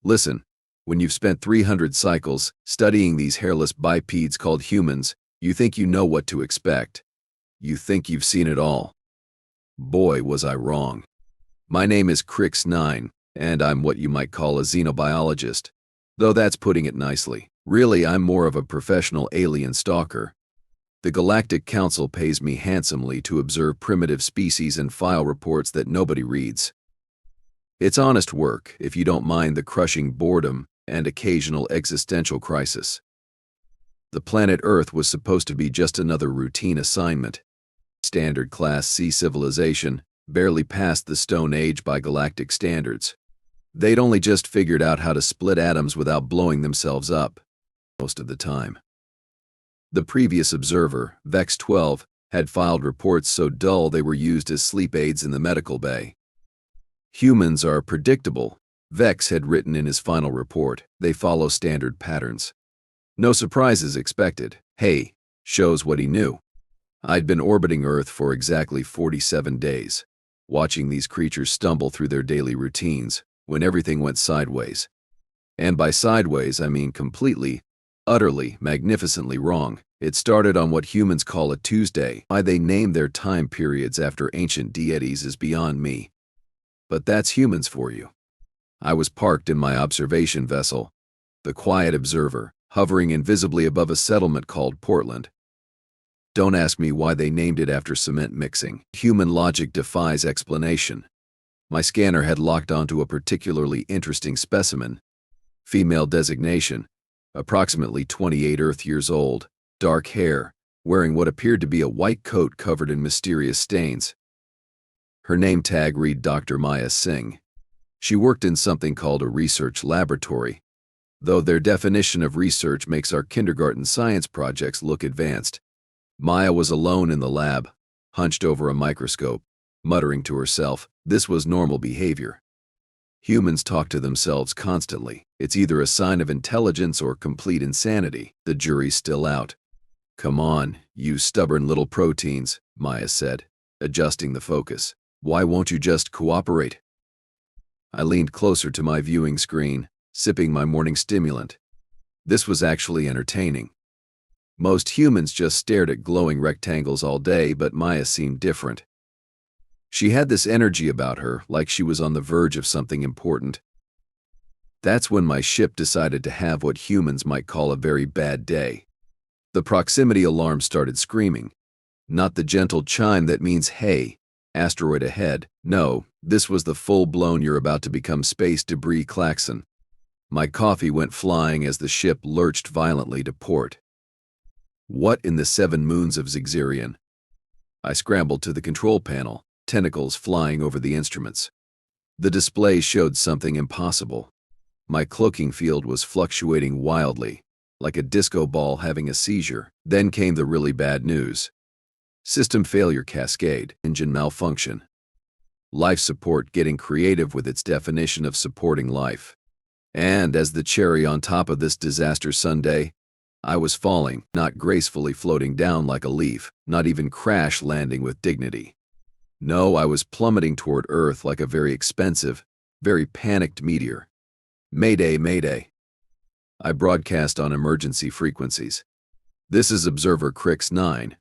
Listen, when you've spent 300 cycles studying these hairless bipeds called humans, you think you know what to expect. You think you've seen it all. Boy, was I wrong. My name is Crix9, and I'm what you might call a xenobiologist, though that's putting it nicely. Really, I'm more of a professional alien stalker. The Galactic Council pays me handsomely to observe primitive species and file reports that nobody reads. It's honest work, if you don't mind the crushing boredom and occasional existential crisis. The planet Earth was supposed to be just another routine assignment. Standard Class C civilization, barely past the Stone Age by galactic standards. They'd only just figured out how to split atoms without blowing themselves up, most of the time. The previous observer, Vex-12, had filed reports so dull they were used as sleep aids in the medical bay. Humans are predictable, Vex had written in his final report. They follow standard patterns. No surprises expected. Hey, shows what he knew. I'd been orbiting Earth for exactly 47 days, watching these creatures stumble through their daily routines when everything went sideways. And by sideways, I mean completely, utterly, magnificently wrong. It started on what humans call a Tuesday. Why they name their time periods after ancient deities is beyond me. But that's humans for you. I was parked in my observation vessel, the quiet observer, hovering invisibly above a settlement called Portland. Don't ask me why they named it after cement mixing. Human logic defies explanation. My scanner had locked onto a particularly interesting specimen. Female designation, approximately 28 Earth years old, dark hair, wearing what appeared to be a white coat covered in mysterious stains. Her name tag read Dr. Maya Singh. She worked in something called a research laboratory, though their definition of research makes our kindergarten science projects look advanced. Maya was alone in the lab, hunched over a microscope, muttering to herself. This was normal behavior. Humans talk to themselves constantly. It's either a sign of intelligence or complete insanity. The jury's still out. Come on, you stubborn little proteins, Maya said, adjusting the focus. Why won't you just cooperate? I leaned closer to my viewing screen, sipping my morning stimulant. This was actually entertaining. Most humans just stared at glowing rectangles all day, but Maya seemed different. She had this energy about her, like she was on the verge of something important. That's when my ship decided to have what humans might call a very bad day. The proximity alarm started screaming. Not the gentle chime that means, hey, asteroid ahead. No, this was the full-blown you're about to become space debris klaxon. My coffee went flying as the ship lurched violently to port. What in the 7 moons of Zixirian? I scrambled to the control panel, tentacles flying over the instruments. The display showed something impossible. My cloaking field was fluctuating wildly, like a disco ball having a seizure. Then came the really bad news. System failure cascade, engine malfunction. Life support getting creative with its definition of supporting life. And as the cherry on top of this disaster sundae, I was falling, not gracefully floating down like a leaf, not even crash landing with dignity. No, I was plummeting toward Earth like a very expensive, very panicked meteor. Mayday, mayday. I broadcast on emergency frequencies. This is Observer Crix9.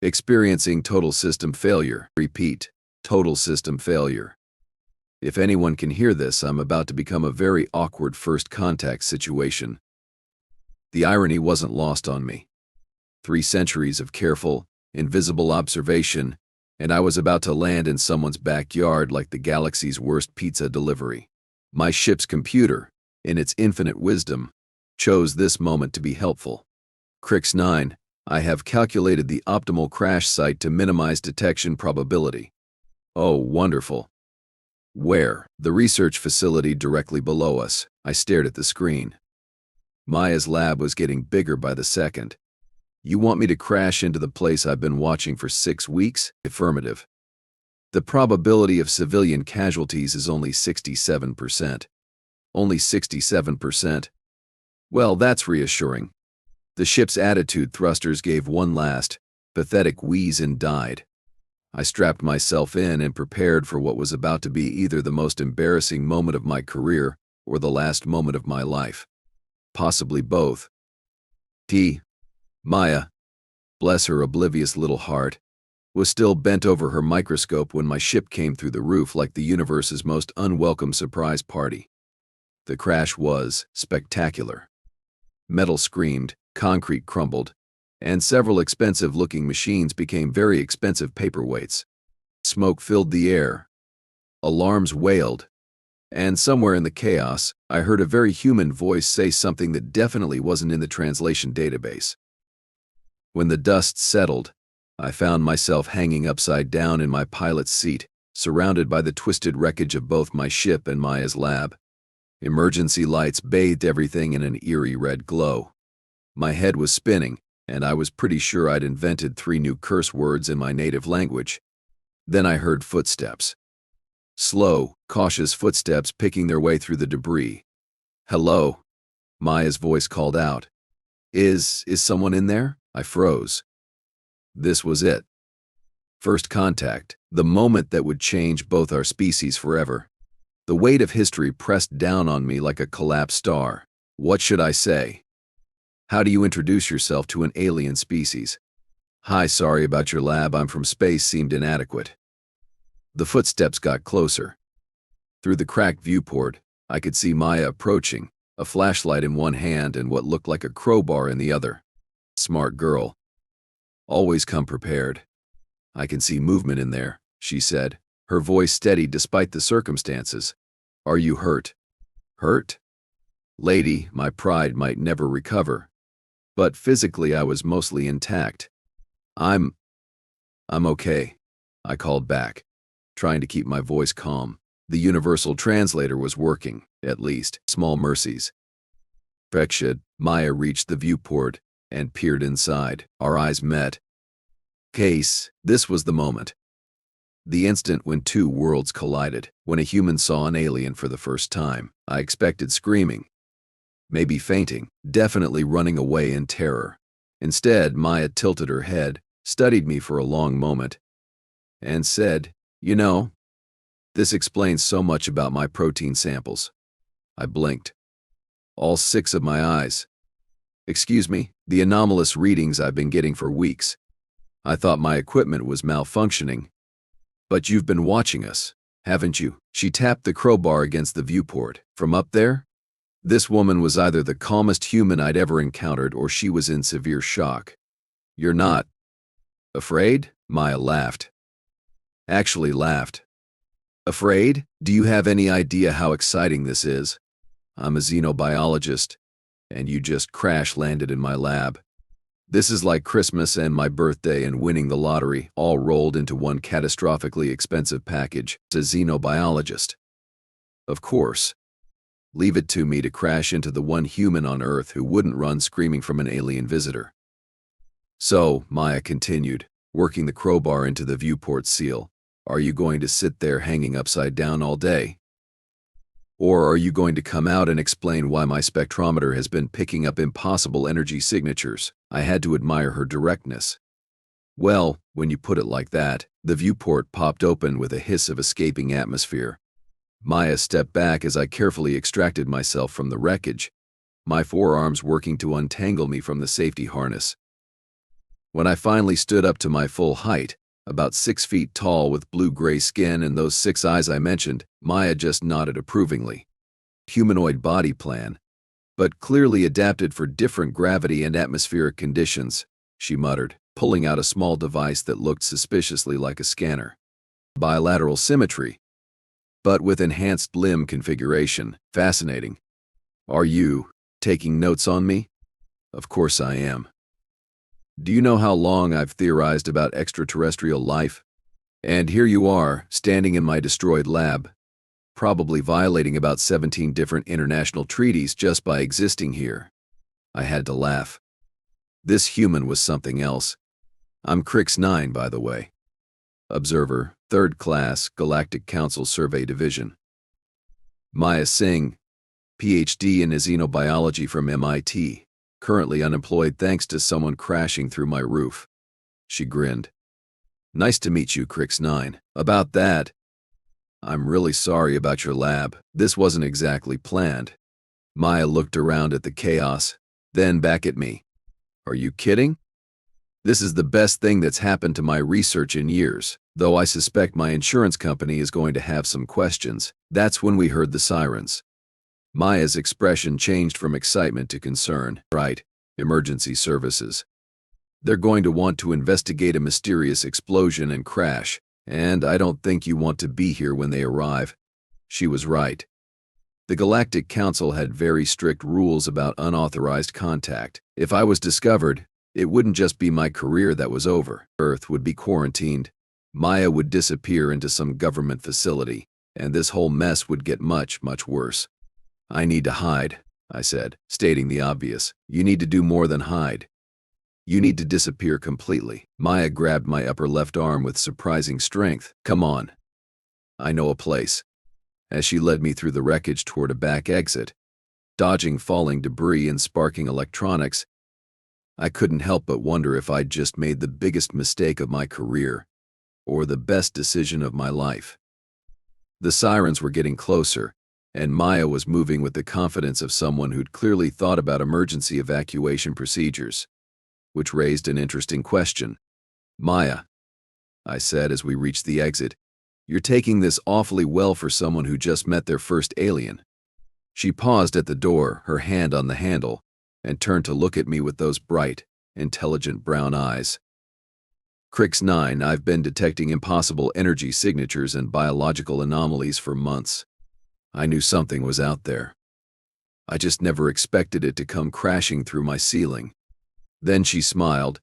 Experiencing total system failure. Repeat, total system failure. If anyone can hear this, I'm about to become a very awkward first contact situation. The irony wasn't lost on me. 3 centuries of careful, invisible observation, and I was about to land in someone's backyard like the galaxy's worst pizza delivery. My ship's computer, in its infinite wisdom, chose this moment to be helpful. Crix9, I have calculated the optimal crash site to minimize detection probability. Oh, wonderful. Where? The research facility directly below us. I stared at the screen. Maya's lab was getting bigger by the second. You want me to crash into the place I've been watching for 6 weeks? Affirmative. The probability of civilian casualties is only 67%. Only 67%. Well, that's reassuring. The ship's attitude thrusters gave one last, pathetic wheeze and died. I strapped myself in and prepared for what was about to be either the most embarrassing moment of my career or the last moment of my life. Possibly both. Maya, bless her oblivious little heart, was still bent over her microscope when my ship came through the roof like the universe's most unwelcome surprise party. The crash was spectacular. Metal screamed, concrete crumbled, and several expensive-looking machines became very expensive paperweights. Smoke filled the air. Alarms wailed. And somewhere in the chaos, I heard a very human voice say something that definitely wasn't in the translation database. When the dust settled, I found myself hanging upside down in my pilot's seat, surrounded by the twisted wreckage of both my ship and Maya's lab. Emergency lights bathed everything in an eerie red glow. My head was spinning, and I was pretty sure I'd invented 3 new curse words in my native language. Then I heard footsteps. Slow, cautious footsteps picking their way through the debris. "Hello," Maya's voice called out. Is someone in there?" I froze. This was it. First contact, the moment that would change both our species forever. The weight of history pressed down on me like a collapsed star. What should I say? How do you introduce yourself to an alien species? "Hi, sorry about your lab, I'm from space," seemed inadequate. The footsteps got closer. Through the cracked viewport, I could see Maya approaching, a flashlight in one hand and what looked like a crowbar in the other. Smart girl. Always come prepared. "I can see movement in there," she said, her voice steady despite the circumstances. "Are you hurt?" "Hurt? Lady, my pride might never recover. But physically I was mostly intact. I'm okay," I called back, trying to keep my voice calm. The universal translator was working, at least. Small mercies. Fekshid, Maya reached the viewport and peered inside. Our eyes met. This was the moment. The instant when 2 worlds collided, when a human saw an alien for the first time. I expected screaming, maybe fainting, definitely running away in terror. Instead, Maya tilted her head, studied me for a long moment, and said, "You know, this explains so much about my protein samples." I blinked. All 6 of my eyes. "Excuse me, the anomalous readings I've been getting for weeks. I thought my equipment was malfunctioning. But you've been watching us, haven't you?" She tapped the crowbar against the viewport. From up there? This woman was either the calmest human I'd ever encountered or she was in severe shock. "You're not afraid?" Maya laughed. Actually laughed. "Afraid? Do you have any idea how exciting this is? I'm a xenobiologist, and you just crash-landed in my lab. This is like Christmas and my birthday and winning the lottery, all rolled into one catastrophically expensive package. As a xenobiologist. Of course. Leave it to me to crash into the one human on Earth who wouldn't run screaming from an alien visitor." "So," Maya continued, working the crowbar into the viewport seal, "are you going to sit there hanging upside down all day? Or are you going to come out and explain why my spectrometer has been picking up impossible energy signatures?" I had to admire her directness. "Well, when you put it like that," the viewport popped open with a hiss of escaping atmosphere. Maya stepped back as I carefully extracted myself from the wreckage, my forearms working to untangle me from the safety harness. When I finally stood up to my full height, about 6 feet tall with blue-gray skin and those 6 eyes I mentioned, Maya just nodded approvingly. Humanoid body plan, but clearly adapted for different gravity and atmospheric conditions, she muttered, pulling out a small device that looked suspiciously like a scanner. Bilateral symmetry, but with enhanced limb configuration. Fascinating. "Are you taking notes on me?" "Of course I am. Do you know how long I've theorized about extraterrestrial life? And here you are, standing in my destroyed lab, probably violating about 17 different international treaties just by existing here." I had to laugh. This human was something else. I'm Crix-9, by the way. Observer, 3rd Class, Galactic Council Survey Division. Maya Singh, PhD in xenobiology from MIT. Currently unemployed thanks to someone crashing through my roof. She grinned. "Nice to meet you, Crix-9. About that, I'm really sorry about your lab. This wasn't exactly planned. Maya looked around at the chaos, then back at me. Are you kidding? This is the best thing that's happened to my research in years, though I suspect my insurance company is going to have some questions. That's when we heard the sirens. Maya's expression changed from excitement to concern. Right, emergency services. They're going to want to investigate a mysterious explosion and crash, and I don't think you want to be here when they arrive. She was right. The Galactic Council had very strict rules about unauthorized contact. If I was discovered, it wouldn't just be my career that was over. Earth would be quarantined. Maya would disappear into some government facility, and this whole mess would get much, much worse. I need to hide, I said, stating the obvious. You need to do more than hide. You need to disappear completely. Maya grabbed my upper left arm with surprising strength. Come on. I know a place. As she led me through the wreckage toward a back exit, dodging falling debris and sparking electronics, I couldn't help but wonder if I'd just made the biggest mistake of my career, or the best decision of my life. The sirens were getting closer, and Maya was moving with the confidence of someone who'd clearly thought about emergency evacuation procedures, which raised an interesting question. Maya, I said as we reached the exit, you're taking this awfully well for someone who just met their first alien. She paused at the door, her hand on the handle, and turned to look at me with those bright, intelligent brown eyes. Crix 9, I've been detecting impossible energy signatures and biological anomalies for months. I knew something was out there. I just never expected it to come crashing through my ceiling. Then she smiled,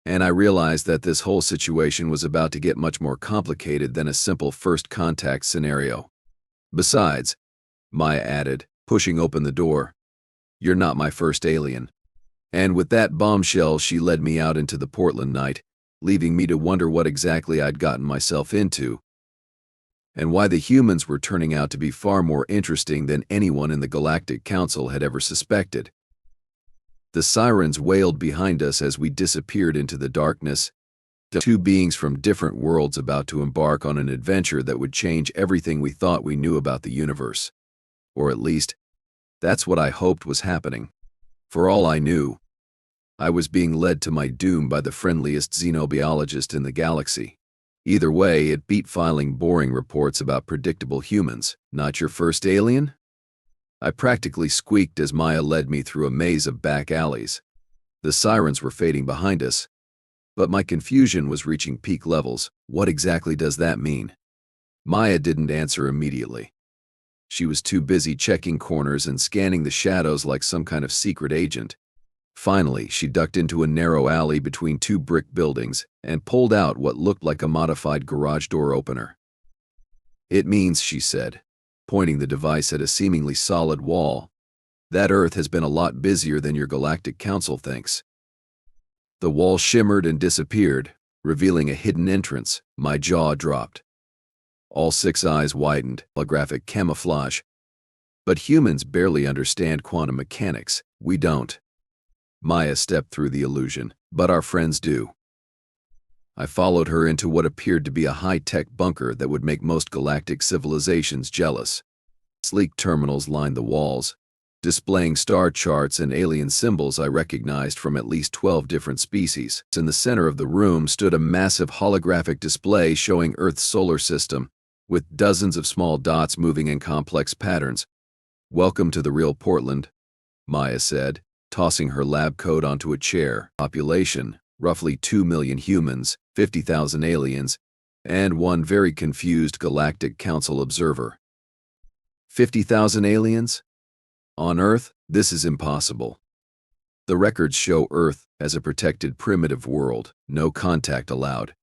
and I realized that this whole situation was about to get much more complicated than a simple first contact scenario. Besides, Maya added, pushing open the door, you're not my first alien. And with that bombshell, she led me out into the Portland night, leaving me to wonder what exactly I'd gotten myself into, and why the humans were turning out to be far more interesting than anyone in the Galactic Council had ever suspected. The sirens wailed behind us as we disappeared into the darkness, two beings from different worlds about to embark on an adventure that would change everything we thought we knew about the universe. Or at least, that's what I hoped was happening. For all I knew, I was being led to my doom by the friendliest xenobiologist in the galaxy. Either way, it beat filing boring reports about predictable humans. Not your first alien? I practically squeaked as Maya led me through a maze of back alleys. The sirens were fading behind us, but my confusion was reaching peak levels. What exactly does that mean? Maya didn't answer immediately. She was too busy checking corners and scanning the shadows like some kind of secret agent. Finally, she ducked into a narrow alley between two brick buildings and pulled out what looked like a modified garage door opener. It means, she said, pointing the device at a seemingly solid wall, that Earth has been a lot busier than your Galactic Council thinks. The wall shimmered and disappeared, revealing a hidden entrance. My jaw dropped. All 6 eyes widened, holographic camouflage. But humans barely understand quantum mechanics. We don't. Maya stepped through the illusion, but our friends do. I followed her into what appeared to be a high-tech bunker that would make most galactic civilizations jealous. Sleek terminals lined the walls, displaying star charts and alien symbols I recognized from at least 12 different species. In the center of the room stood a massive holographic display showing Earth's solar system, with dozens of small dots moving in complex patterns. Welcome to the real Portland, Maya said, tossing her lab coat onto a chair. Population, roughly 2 million humans, 50,000 aliens, and one very confused Galactic Council observer. 50,000 aliens? On Earth, this is impossible. The records show Earth as a protected primitive world, no contact allowed.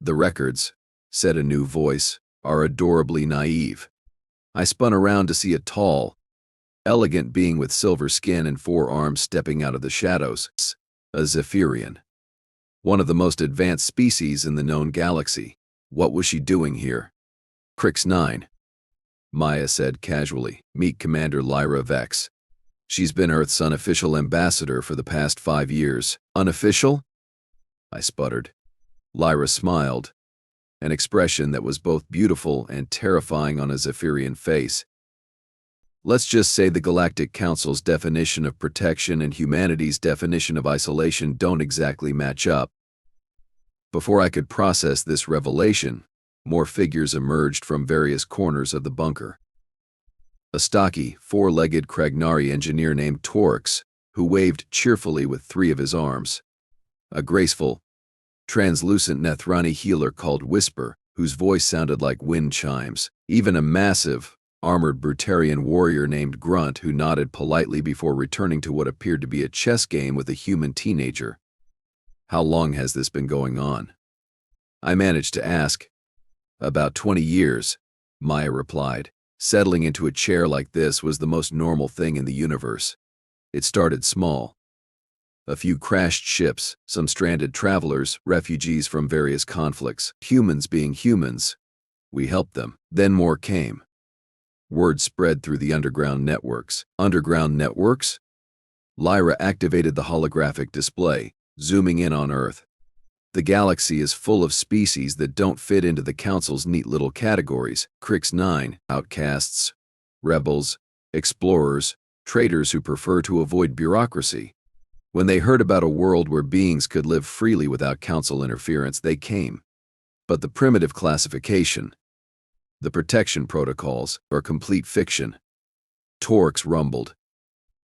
The records, said a new voice, are adorably naive. I spun around to see a tall, elegant being with silver skin and 4 arms stepping out of the shadows. A Zephyrian. One of the most advanced species in the known galaxy. What was she doing here? Crix 9. Maya said casually. Meet Commander Lyra Vex. She's been Earth's unofficial ambassador for the past 5 years. Unofficial? I sputtered. Lyra smiled, an expression that was both beautiful and terrifying on a Zephyrian face. Let's just say the Galactic Council's definition of protection and humanity's definition of isolation don't exactly match up. Before I could process this revelation, more figures emerged from various corners of the bunker. A stocky, four-legged Kragnari engineer named Torx, who waved cheerfully with three of his arms. A graceful, translucent Nethrani healer called Whisper, whose voice sounded like wind chimes. Even a massive, armored Brutarian warrior named Grunt, who nodded politely before returning to what appeared to be a chess game with a human teenager. How long has this been going on? I managed to ask. About 20 years, Maya replied. Settling into a chair like this was the most normal thing in the universe. It started small. A few crashed ships, some stranded travelers, refugees from various conflicts, humans being humans. We helped them. Then more came. Word spread through the underground networks. Underground networks? Lyra activated the holographic display, zooming in on Earth. The galaxy is full of species that don't fit into the Council's neat little categories. Crix 9, outcasts, rebels, explorers, traitors who prefer to avoid bureaucracy. When they heard about a world where beings could live freely without Council interference, they came. But the primitive classification, the protection protocols, are complete fiction. Torx rumbled,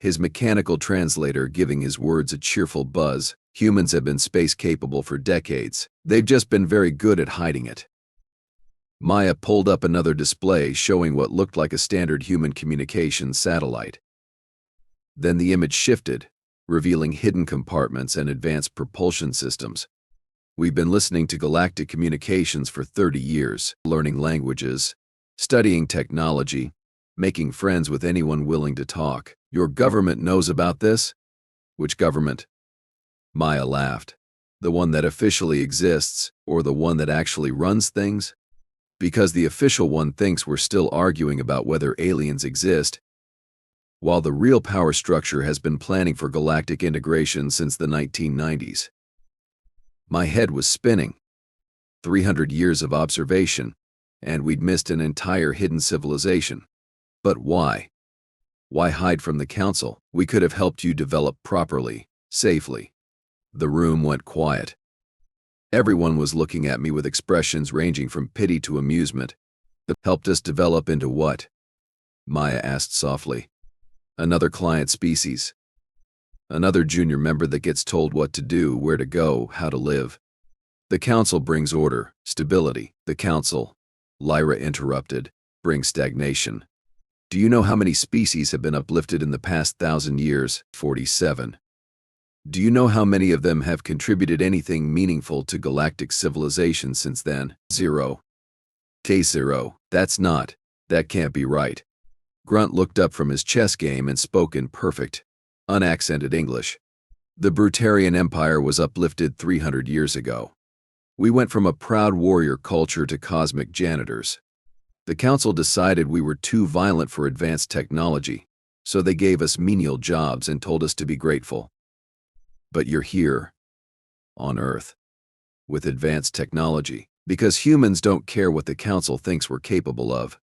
his mechanical translator giving his words a cheerful buzz. Humans have been space-capable for decades. They've just been very good at hiding it. Maya pulled up another display showing what looked like a standard human communications satellite. Then the image shifted, revealing hidden compartments and advanced propulsion systems. We've been listening to galactic communications for 30 years, learning languages, studying technology, making friends with anyone willing to talk. Your government knows about this? Which government? Maya laughed. The one that officially exists, or the one that actually runs things? Because the official one thinks we're still arguing about whether aliens exist, while the real power structure has been planning for galactic integration since the 1990s. My head was spinning. 300 years of observation, and we'd missed an entire hidden civilization. But why? Why hide from the Council? We could have helped you develop properly, safely. The room went quiet. Everyone was looking at me with expressions ranging from pity to amusement. Helped us develop into what? Maya asked softly. Another client species. Another junior member that gets told what to do, where to go, how to live. The Council brings order, stability. The Council, Lyra interrupted, brings stagnation. Do you know how many species have been uplifted in the past 1,000 years? 47. Do you know how many of them have contributed anything meaningful to galactic civilization since then? 0. K0. That can't be right. Grunt looked up from his chess game and spoke in perfect, unaccented English. The Brutarian Empire was uplifted 300 years ago. We went from a proud warrior culture to cosmic janitors. The Council decided we were too violent for advanced technology, so they gave us menial jobs and told us to be grateful. But you're here, on Earth, with advanced technology, because humans don't care what the Council thinks we're capable of,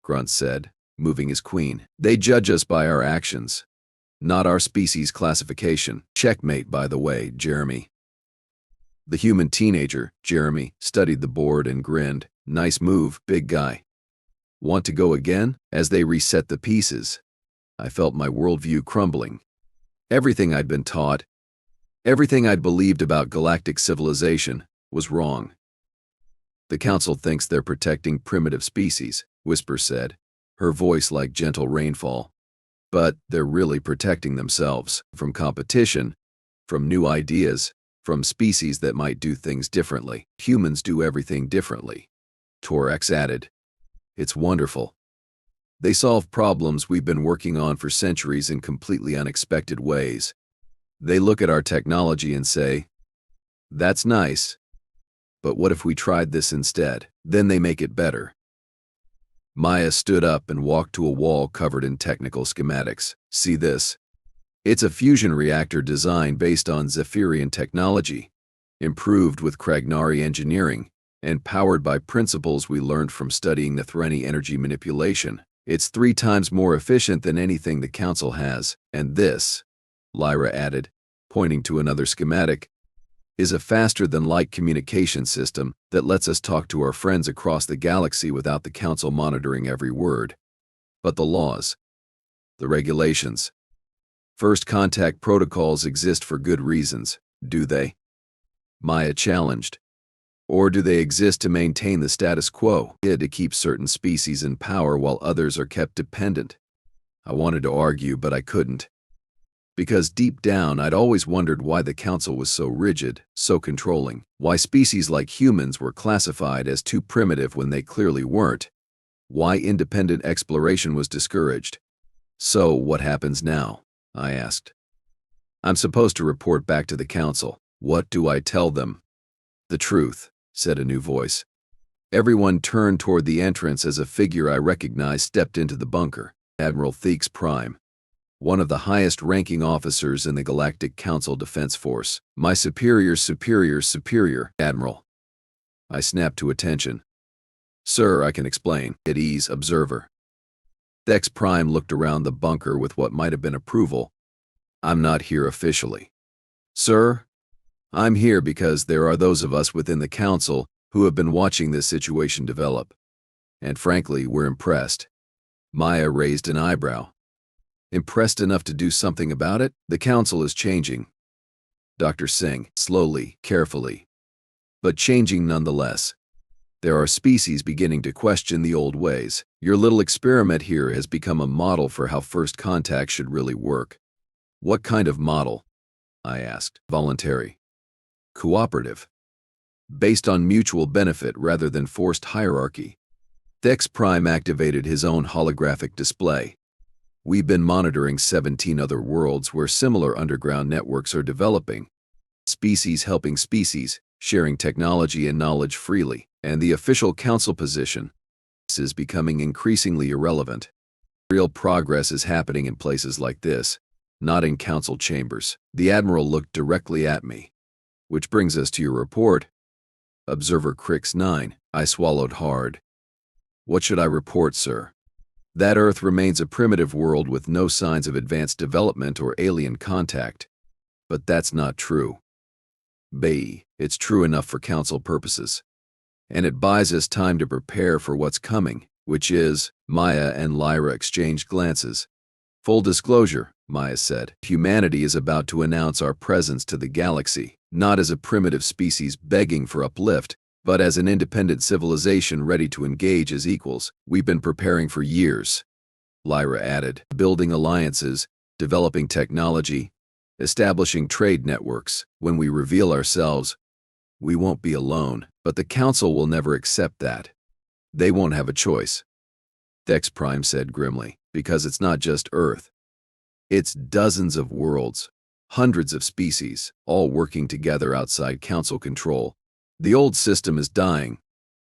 Grunt said, moving his queen. They judge us by our actions, not our species classification. Checkmate, by the way, Jeremy. The human teenager, Jeremy, studied the board and grinned. Nice move, big guy. Want to go again? As they reset the pieces, I felt my worldview crumbling. Everything I'd been taught, everything I'd believed about galactic civilization, was wrong. The Council thinks they're protecting primitive species, Whisper said, her voice like gentle rainfall. But they're really protecting themselves from competition, from new ideas, from species that might do things differently. Humans do everything differently, Torx added. It's wonderful. They solve problems we've been working on for centuries in completely unexpected ways. They look at our technology and say, that's nice, but what if we tried this instead? Then they make it better. Maya stood up and walked to a wall covered in technical schematics. See this? It's a fusion reactor design based on Zephyrian technology, improved with Kragnari engineering, and powered by principles we learned from studying the Threni energy manipulation. It's 3 times more efficient than anything the Council has, and this," Lyra added, pointing to another schematic, "is a faster-than-light communication system that lets us talk to our friends across the galaxy without the Council monitoring every word. But the laws, the regulations, first contact protocols exist for good reasons, do they?" Maya challenged. "Or do they exist to maintain the status quo, to keep certain species in power while others are kept dependent?" I wanted to argue, but I couldn't. Because deep down, I'd always wondered why the Council was so rigid, so controlling, why species like humans were classified as too primitive when they clearly weren't, why independent exploration was discouraged. "So, what happens now?" I asked. "I'm supposed to report back to the Council. What do I tell them?" "The truth," said a new voice. Everyone turned toward the entrance as a figure I recognized stepped into the bunker. Admiral Thex-Prime, one of the highest-ranking officers in the Galactic Council Defense Force. "My superior's superior, Admiral." I snapped to attention. "Sir, I can explain." At ease, observer. Thex-Prime looked around the bunker with what might have been approval. "I'm not here officially. Sir, I'm here because there are those of us within the Council who have been watching this situation develop. And frankly, we're impressed." Maya raised an eyebrow. "Impressed enough to do something about it? The Council is changing." Dr. Singh, slowly, carefully, but changing nonetheless. "There are species beginning to question the old ways. Your little experiment here has become a model for how first contact should really work." "What kind of model?" I asked. "Voluntary. Cooperative. Based on mutual benefit rather than forced hierarchy." Thex-Prime activated his own holographic display. "We've been monitoring 17 other worlds where similar underground networks are developing. Species helping species, sharing technology and knowledge freely, and the official Council position is becoming increasingly irrelevant. Real progress is happening in places like this, not in Council chambers." The Admiral looked directly at me. "Which brings us to your report." Observer Crix 9. I swallowed hard. "What should I report, sir?" "That Earth remains a primitive world with no signs of advanced development or alien contact." "But that's not true." "B, it's true enough for Council purposes. And it buys us time to prepare for what's coming, which is..." Maya and Lyra exchanged glances. "Full disclosure," Maya said, "humanity is about to announce our presence to the galaxy, not as a primitive species begging for uplift, but as an independent civilization ready to engage as equals. We've been preparing for years," Lyra added, "building alliances, developing technology, establishing trade networks. When we reveal ourselves, we won't be alone, but the Council will never accept that. They won't have a choice," Thex-Prime said grimly, "because it's not just Earth. It's dozens of worlds, hundreds of species, all working together outside Council control. The old system is dying."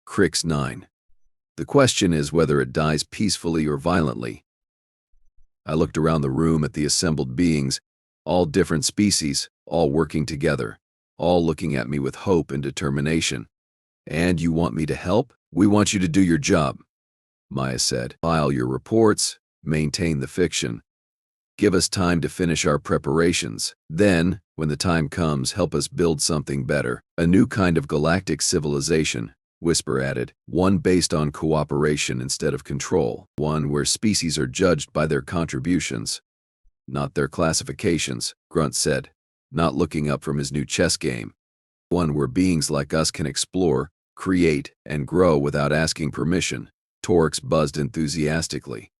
Crix 9. "The question is whether it dies peacefully or violently." I looked around the room at the assembled beings, all different species, all working together, all looking at me with hope and determination. "And you want me to help?" "We want you to do your job," Maya said. "File your reports, maintain the fiction. Give us time to finish our preparations. Then, when the time comes, help us build something better. A new kind of galactic civilization," Whisper added. "One based on cooperation instead of control. One where species are judged by their contributions, not their classifications," Grunt said, not looking up from his new chess game. "One where beings like us can explore, create, and grow without asking permission." Torx buzzed enthusiastically.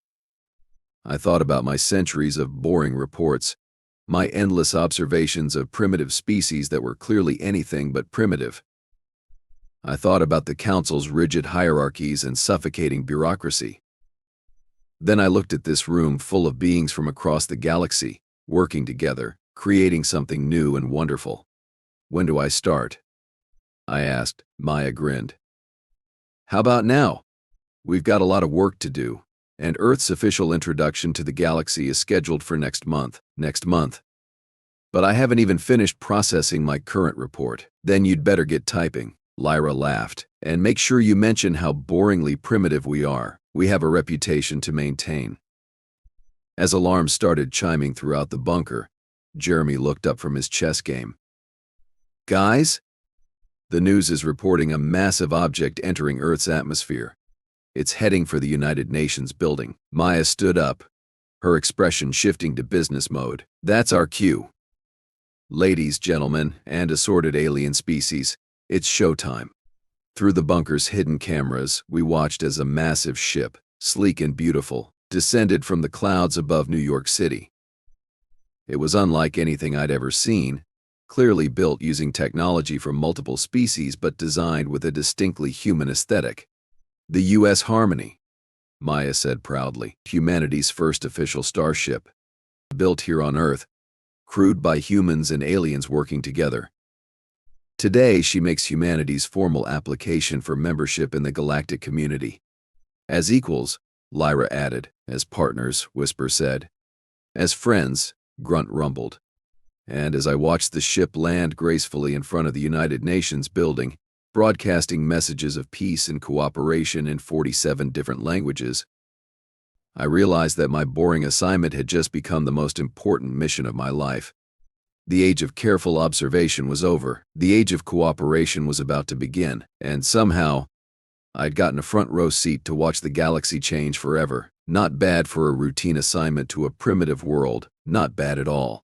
I thought about my centuries of boring reports, my endless observations of primitive species that were clearly anything but primitive. I thought about the Council's rigid hierarchies and suffocating bureaucracy. Then I looked at this room full of beings from across the galaxy, working together, creating something new and wonderful. "When do I start?" I asked. Maya grinned. "How about now? We've got a lot of work to do. And Earth's official introduction to the galaxy is scheduled for next month. But I haven't even finished processing my current report." "Then you'd better get typing," Lyra laughed, And make sure you mention how boringly primitive we are. We have a reputation to maintain." As alarms started chiming throughout the bunker, Jeremy looked up from his chess game. "Guys, the news is reporting a massive object entering Earth's atmosphere. It's heading for the United Nations building." Maya stood up, her expression shifting to business mode. "That's our cue. Ladies, gentlemen, and assorted alien species, it's showtime." Through the bunker's hidden cameras, we watched as a massive ship, sleek and beautiful, descended from the clouds above New York City. It was unlike anything I'd ever seen, clearly built using technology from multiple species but designed with a distinctly human aesthetic. "The U.S. Harmony," Maya said proudly, "humanity's first official starship. Built here on Earth, crewed by humans and aliens working together. Today, she makes humanity's formal application for membership in the galactic community." "As equals," Lyra added. "As partners," Whisper said. "As friends," Grunt rumbled. And as I watched the ship land gracefully in front of the United Nations building, broadcasting messages of peace and cooperation in 47 different languages, I realized that my boring assignment had just become the most important mission of my life. The age of careful observation was over. The age of cooperation was about to begin, and somehow, I'd gotten a front row seat to watch the galaxy change forever. Not bad for a routine assignment to a primitive world, not bad at all.